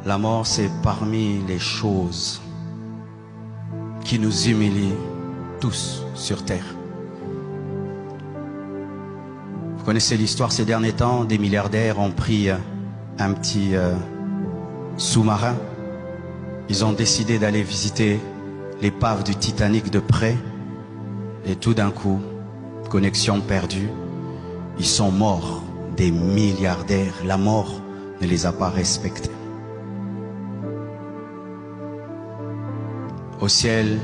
La mort, c'est parmi les choses qui nous humilient tous sur terre. Vous connaissez l'histoire ces derniers temps, des milliardaires ont pris un petit sous-marin. Ils ont décidé d'aller visiter l'épave du Titanic de près. Et tout d'un coup, connexion perdue, ils sont morts, des milliardaires. La mort ne les a pas respectés. Au ciel,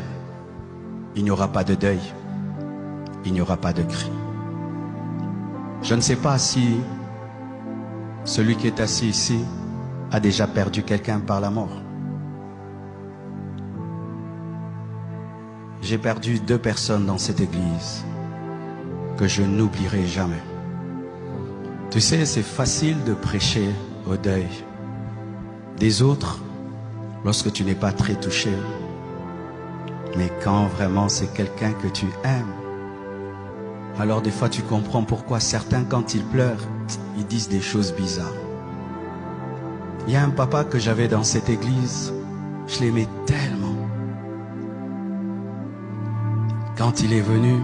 il n'y aura pas de deuil, il n'y aura pas de cri. Je ne sais pas si celui qui est assis ici a déjà perdu quelqu'un par la mort. J'ai perdu 2 personnes dans cette église que je n'oublierai jamais. Tu sais, c'est facile de prêcher au deuil des autres lorsque tu n'es pas très touché. Mais quand vraiment c'est quelqu'un que tu aimes, alors des fois tu comprends pourquoi certains, quand ils pleurent, ils disent des choses bizarres. Il y a un papa que j'avais dans cette église, je l'aimais tellement. Quand il est venu,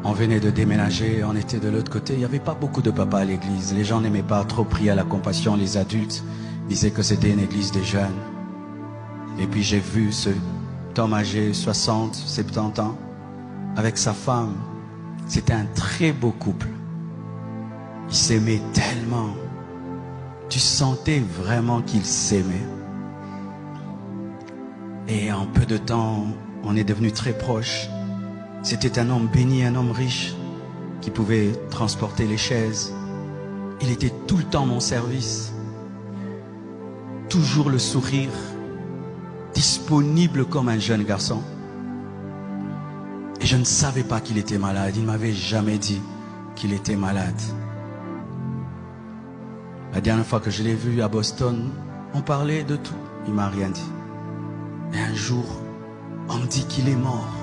on venait de déménager, on était de l'autre côté, il n'y avait pas beaucoup de papas à l'église. Les gens n'aimaient pas trop prier à la compassion, les adultes disaient que c'était une église de jeunes. Et puis j'ai vu ce homme âgé, 60, 70 ans, avec sa femme. C'était un très beau couple. Ils s'aimaient tellement. Tu sentais vraiment qu'ils s'aimaient. Et en peu de temps, on est devenus très proches. C'était un homme béni, un homme riche, qui pouvait transporter les chaises. Il était tout le temps à mon service. Toujours le sourire, disponible comme un jeune garçon. Et je ne savais pas qu'il était malade. Il ne m'avait jamais dit qu'il était malade. La dernière fois que je l'ai vu à Boston, on parlait de tout. Il ne m'a rien dit. Et un jour, on me dit qu'il est mort.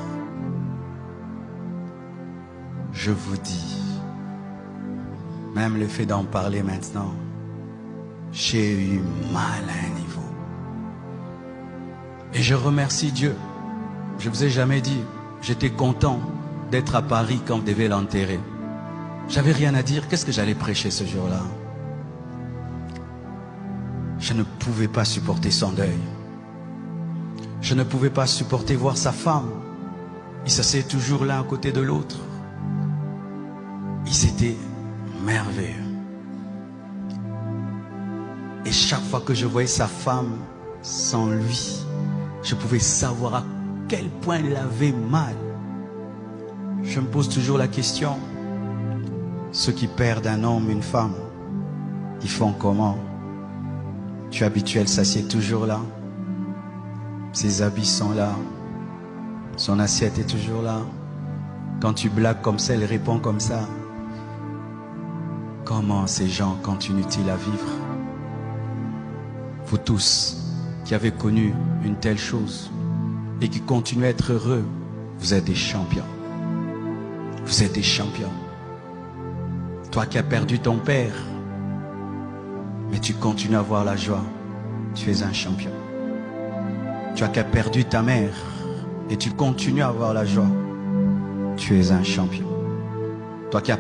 Je vous dis, même le fait d'en parler maintenant, j'ai eu mal à un niveau. Et je remercie Dieu. Je ne vous ai jamais dit, j'étais content d'être à Paris quand on devait l'enterrer. J'avais rien à dire, qu'est-ce que j'allais prêcher ce jour-là? Je ne pouvais pas supporter son deuil. Je ne pouvais pas supporter voir sa femme. Ils s'asseyaient toujours l'un à côté de l'autre. Ils étaient merveilleux. Et chaque fois que je voyais sa femme sans lui, je pouvais savoir à quel point il avait mal. Je me pose toujours la question, ceux qui perdent un homme, une femme, ils font comment? Tu es habitué, elle s'assied toujours là. Ses habits sont là. Son assiette est toujours là. Quand tu blagues comme ça, elle répond comme ça. Comment ces gens continuent-ils à vivre? Vous tous qui avez connu une telle chose et qui continuez à être heureux, vous êtes des champions. Vous êtes des champions. Toi qui as perdu ton père, mais tu continues à avoir la joie, tu es un champion. Toi qui as perdu ta mère et tu continues à avoir la joie, tu es un champion. Toi qui as